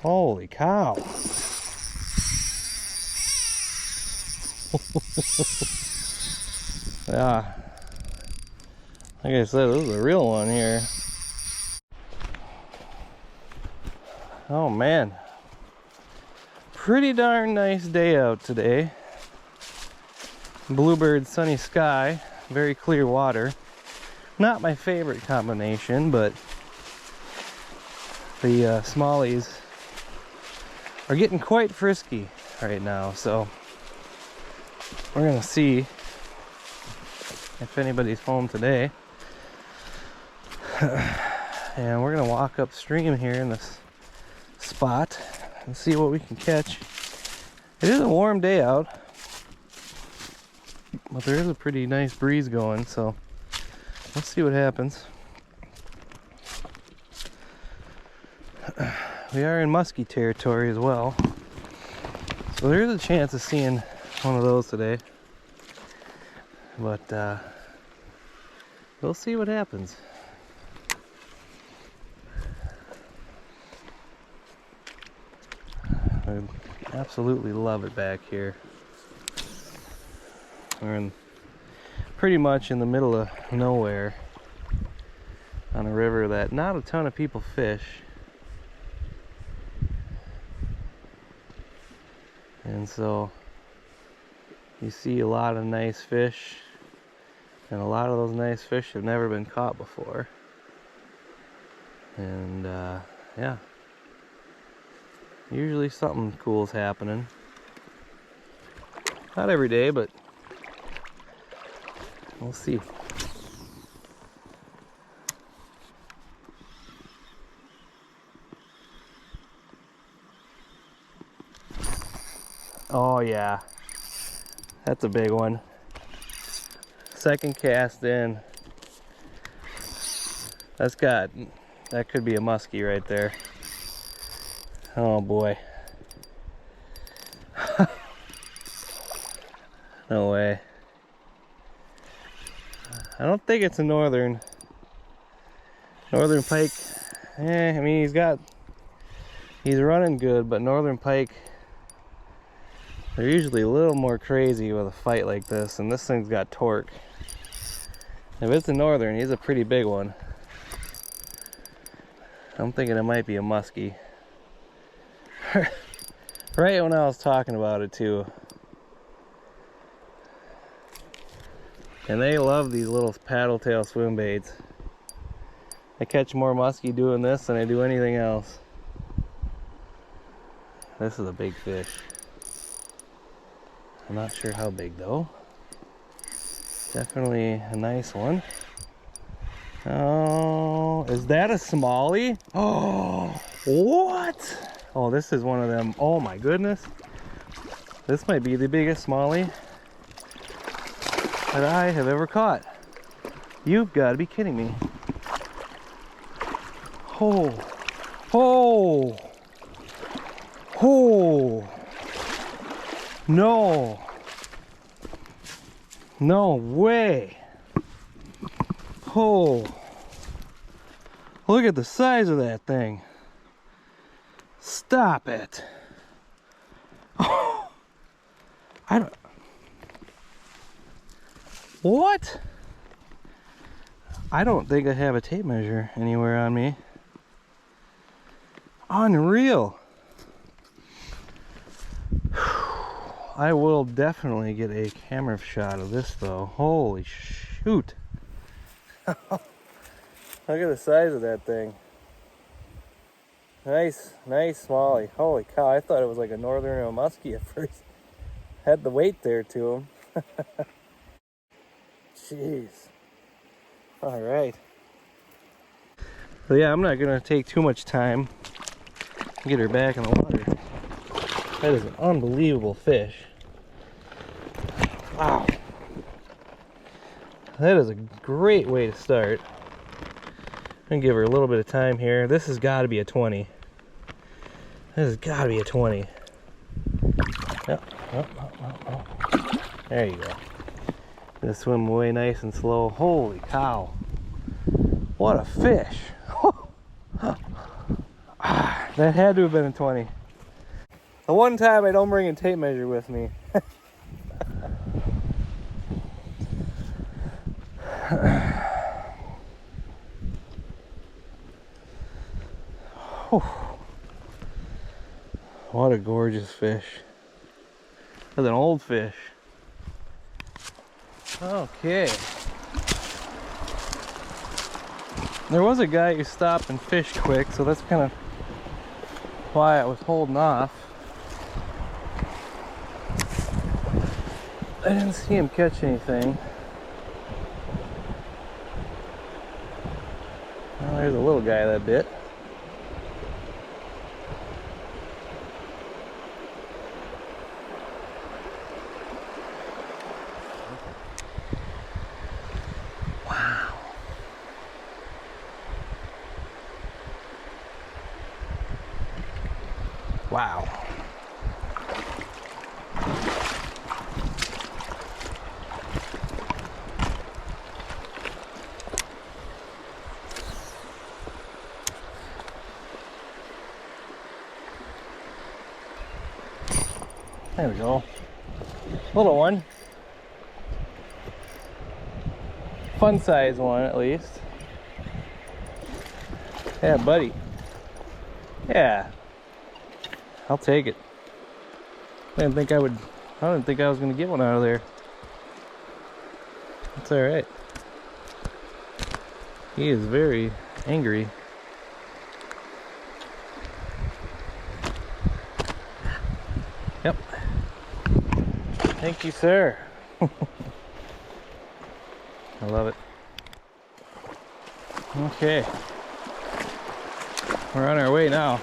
Holy cow. Yeah. Like I said, this is a real one here. Oh man. Pretty darn nice day out today. Bluebird, sunny sky, very clear water. Not my favorite combination, but the smallies are getting quite frisky right now, so we're gonna see if anybody's home today. And we're gonna walk upstream here in this spot and see what we can catch. It is a warm day out, but there is a pretty nice breeze going, so let's see what happens. We are in musky territory as well, so there's a chance of seeing one of those today, but we'll see what happens. I absolutely love it back here. We're pretty much in the middle of nowhere on a river that not a ton of people fish. And so you see a lot of nice fish, and a lot of those nice fish have never been caught before. And yeah, usually something cool's happening. Not every day, but we'll see. Oh yeah, that's a big one. Second cast in. That could be a muskie right there. Oh boy. No way. I don't think it's a northern pike. I mean, he's running good, but northern pike, they're usually a little more crazy with a fight like this, and this thing's got torque. If it's a northern, he's a pretty big one. I'm thinking it might be a muskie. Right when I was talking about it too. And they love these little paddle tail swim baits. I catch more muskie doing this than I do anything else. This is a big fish. I'm not sure how big though. Definitely a nice one. Oh, is that a smallie? Oh, what? Oh, this is one of them. Oh my goodness. This might be the biggest smallie that I have ever caught. You've got to be kidding me. Oh, oh, oh. No. No way. Oh. Look at the size of that thing. Stop it. Oh. I don't. What? I don't think I have a tape measure anywhere on me. Unreal. I will definitely get a camera shot of this though. Holy shoot. Look at the size of that thing. Nice smallie. Holy cow, I thought it was like a northern or a muskie at first. Had the weight there to him. Jeez. Alright. So yeah, I'm not gonna take too much time to get her back in the water. That is an unbelievable fish. Wow. That is a great way to start. I'm gonna give her a little bit of time here. This has got to be a 20. This has got to be a 20. Oh. There you go. Gonna swim away nice and slow. Holy cow. What a fish. That had to have been a 20. The one time I don't bring a tape measure with me. What a gorgeous fish. That's an old fish. Okay. There was a guy who stopped and fished quick, so that's kind of why I was holding off. I didn't see him catch anything. Well, there's a little guy that bit. Wow. Wow. There we go. Little one. Fun size one at least. Yeah, buddy. Yeah. I'll take it. I didn't think I was gonna get one out of there. That's alright. He is very angry. Yep. Thank you, sir. I love it. Okay. We're on our way now.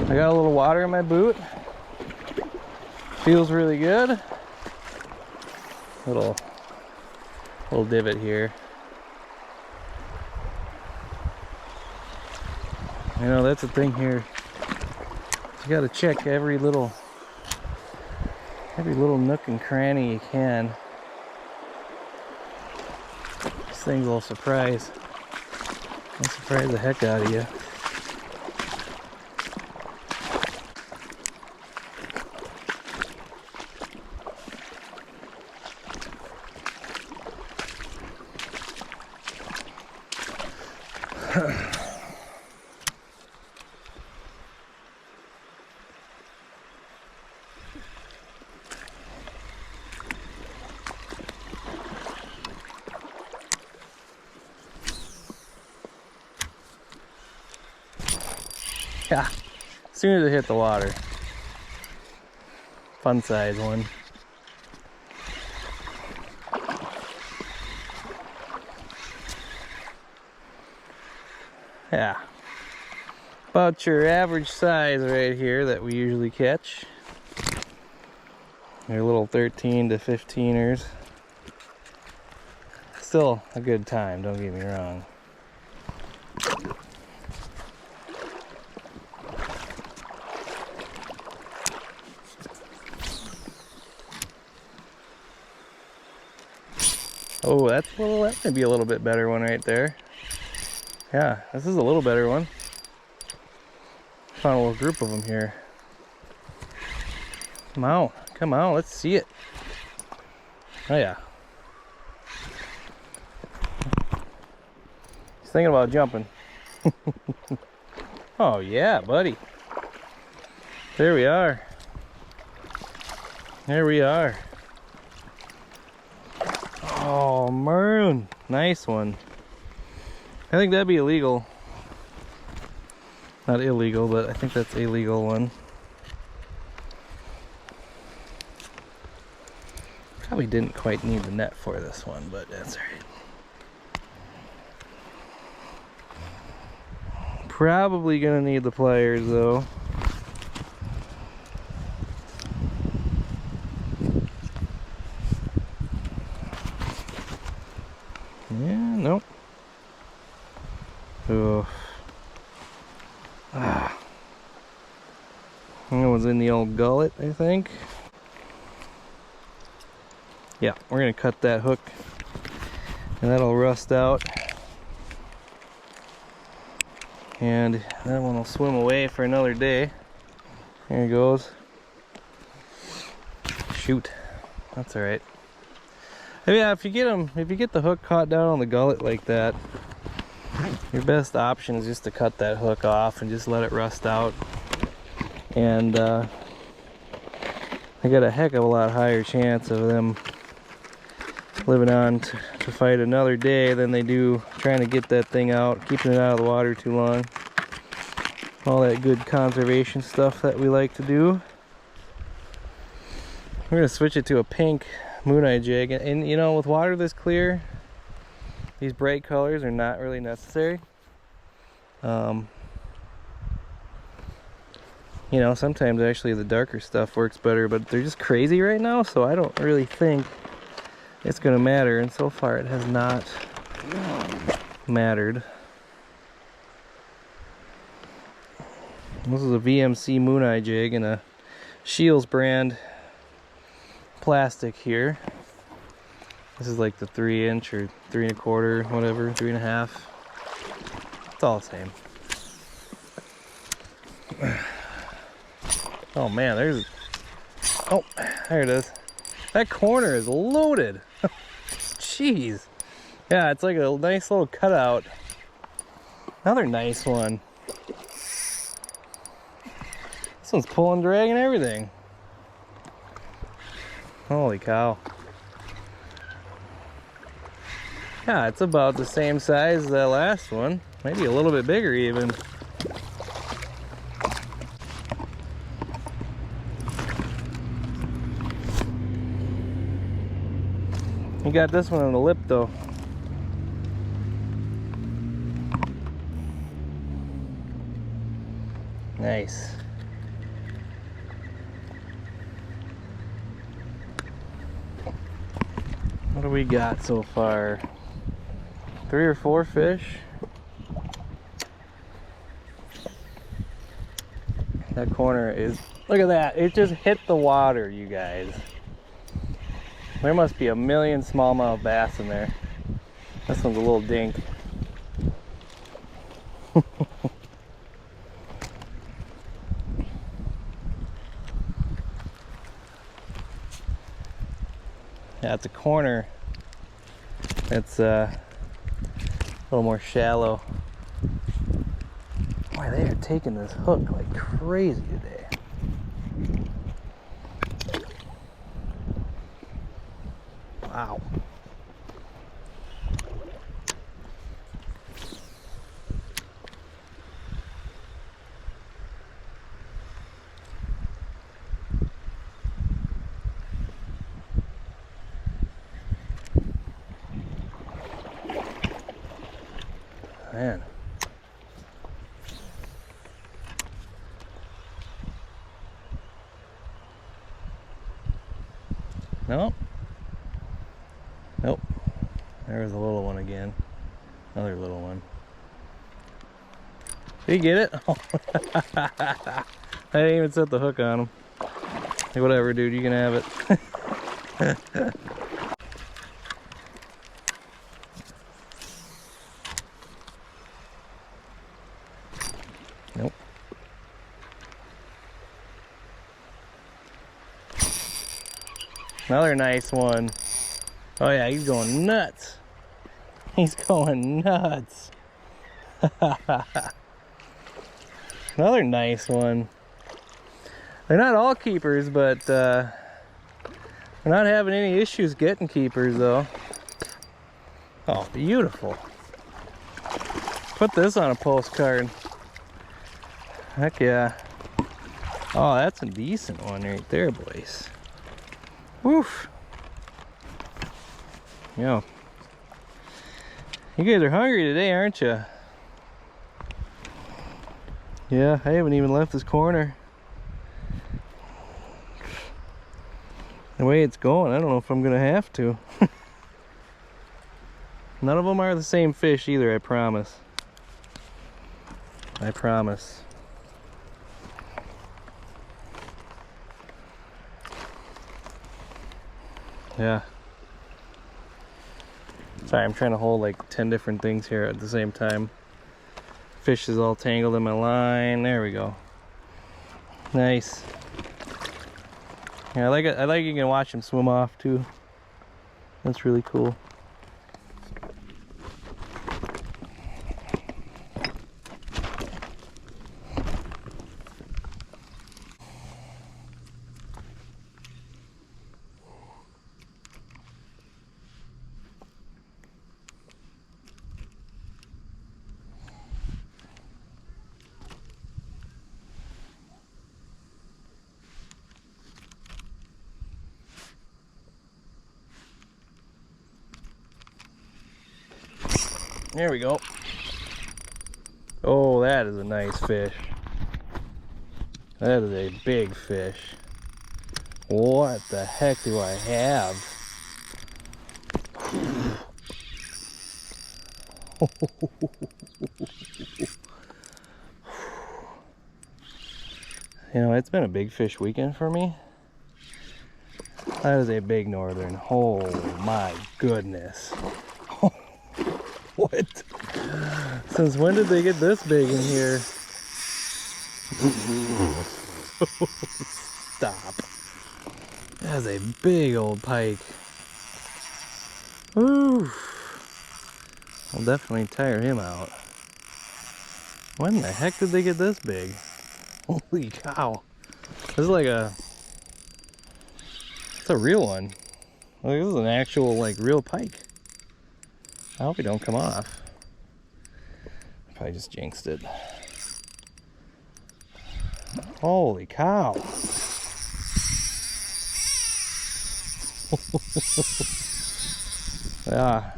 I got a little water in my boot. Feels really good. Little divot here. You know, that's the thing here. You gotta check every little nook and cranny you can. These things will surprise the heck out of you. Yeah, as soon as it hit the water. Fun size one. Yeah, about your average size right here that we usually catch. Your little 13 to 15ers. Still a good time, don't get me wrong. Oh, that might be a little bit better one right there. Yeah, this is a little better one. Found a little group of them here. Come on, let's see it. Oh yeah. He's thinking about jumping. Oh yeah, buddy. There we are. There we are. Oh man, nice one. I think that'd be illegal. Not illegal, but I think that's a legal one. Probably didn't quite need the net for this one, but that's alright. Probably gonna need the pliers though. Yeah, nope. Oh. Ah. That one's in the old gullet, I think. Yeah, we're gonna cut that hook and that'll rust out. And that one will swim away for another day. There he goes. Shoot, that's all right. Yeah, if you get the hook caught down on the gullet like that, your best option is just to cut that hook off and just let it rust out. And I got a heck of a lot higher chance of them living on to fight another day than they do trying to get that thing out, keeping it out of the water too long. All that good conservation stuff that we like to do. We're gonna switch it to a pink moon-eye jig, and you know, with water this clear, these bright colors are not really necessary. You know, sometimes actually the darker stuff works better, but they're just crazy right now, so I don't really think it's gonna matter, and so far it has not mattered. This is a VMC moon-eye jig in a Shields brand plastic here. This is like the 3-inch or 3 1/4, whatever, 3 1/2. It's all the same. Oh man, oh, there it is. That corner is loaded. Jeez. Yeah, it's like a nice little cutout. Another nice one. This one's pulling, dragging, everything. Holy cow. Yeah, it's about the same size as that last one. Maybe a little bit bigger even. You got this one on the lip though. Nice. What do we got so far? 3 or 4 fish. That corner is, look at that, it just hit the water, you guys. There must be a million smallmouth bass in there. This one's a little dink. Yeah, it's a corner. It's a little more shallow. Boy, they are taking this hook like crazy today. Wow. Man. Nope. Nope. There's a little one again. Another little one. Did you get it? Oh. I didn't even set the hook on him. Hey, whatever, dude. You can have it. Nope. Another nice one. Oh yeah, he's going nuts. He's going nuts. Another nice one. They're not all keepers, but we're not having any issues getting keepers though. Oh, beautiful. Put this on a postcard. Heck yeah. Oh, that's a decent one right there, boys. Woof. Yeah. You guys are hungry today, aren't you? Yeah, I haven't even left this corner. The way it's going, I don't know if I'm gonna have to. None of them are the same fish either, I promise. I promise. Yeah, Sorry, I'm trying to hold like 10 different things here at the same time. Fish is all tangled in my line. There we go. Nice. Yeah, I like it. I like you can watch them swim off too. That's really cool. There we go. Oh, that is a nice fish. That is a big fish. What the heck do I have? You know, it's been a big fish weekend for me. That is a big northern. Oh my goodness. What? Since when did they get this big in here? Stop. That's a big old pike. Woo. I'll definitely tire him out. When the heck did they get this big? Holy cow. This is like it's a real one. Like, this is an actual like real pike. I hope he don't come off. I probably just jinxed it. Holy cow. Yeah.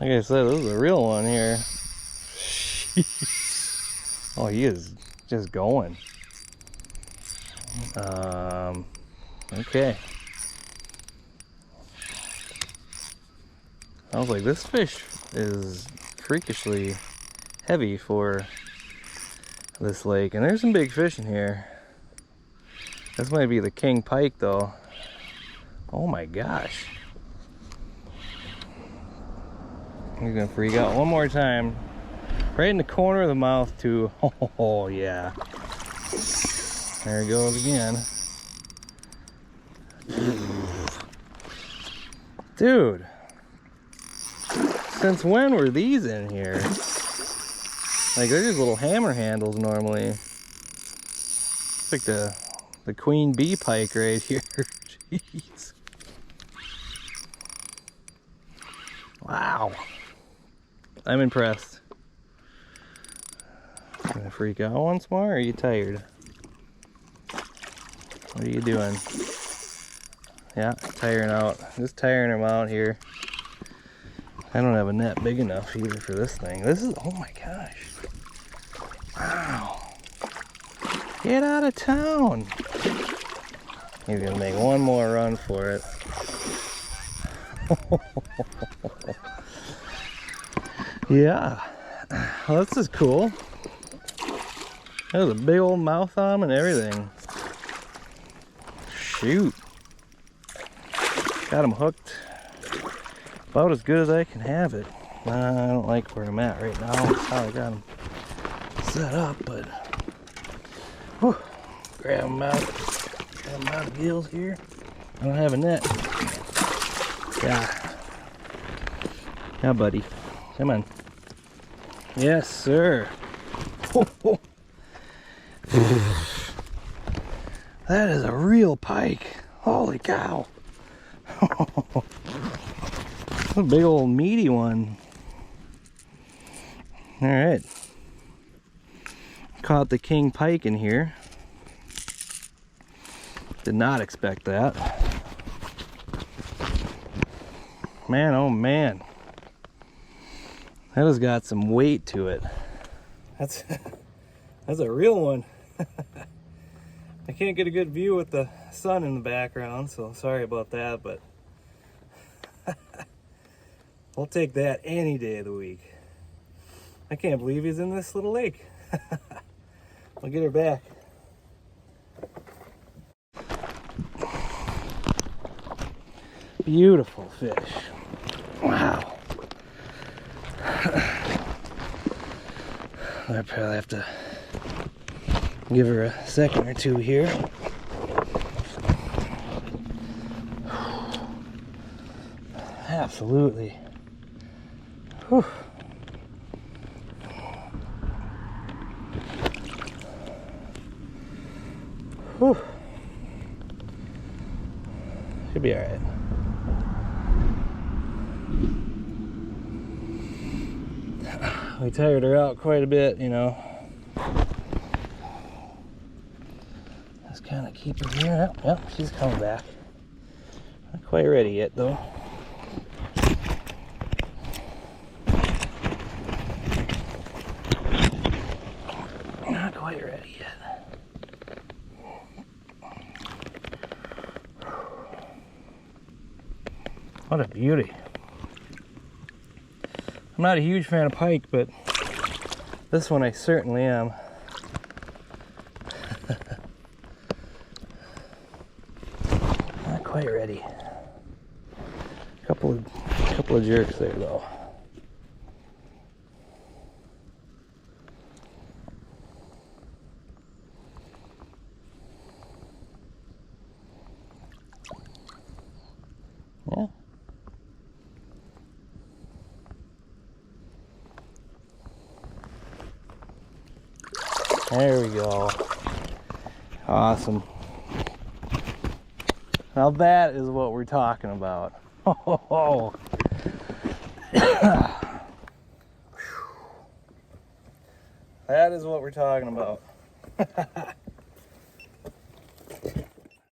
Like I said, this is a real one here. Oh, he is just going. Okay. I was like, this fish is freakishly heavy for this lake, and there's some big fish in here. This might be the king pike though. Oh my gosh. He's gonna freak out one more time. Right in the corner of the mouth too. Oh yeah. There he goes again. Dude. Since when were these in here? Like, they're just little hammer handles normally. It's like the queen bee pike right here. Jeez. Wow. I'm impressed. Gonna freak out once more, or are you tired? What are you doing? Yeah, tiring out. Just tiring him out here. I don't have a net big enough either for this thing. This is, oh my gosh. Wow. Get out of town. He's gonna make one more run for it. Yeah. Well, this is cool. There's a big old mouth on him and everything. Shoot. Got him hooked about as good as I can have it. I don't like where I'm at right now. That's how I got him set up, but whew, grab him out of the gills here. I don't have a net. Yeah, buddy. Come on. Yes, sir. That is a real pike. Holy cow. A big old meaty one. All right. Caught the king pike in here. Did not expect that. Man, oh man. That has got some weight to it. That's a real one. I can't get a good view with the sun in the background, so sorry about that, but I'll take that any day of the week. I can't believe he's in this little lake. I'll get her back. Beautiful fish. Wow. I probably have to give her a second or two here. Absolutely. Whew. Whew. Should be all right. We tired her out quite a bit, you know. Just kind of keep her here. Yep, she's coming back. Not quite ready yet, though. Not quite ready yet. What a beauty. I'm not a huge fan of pike, but this one I certainly am. Not quite ready. Couple of jerks there though. Yeah. There we go. Awesome. Now that is what we're talking about. Oh. That is what we're talking about.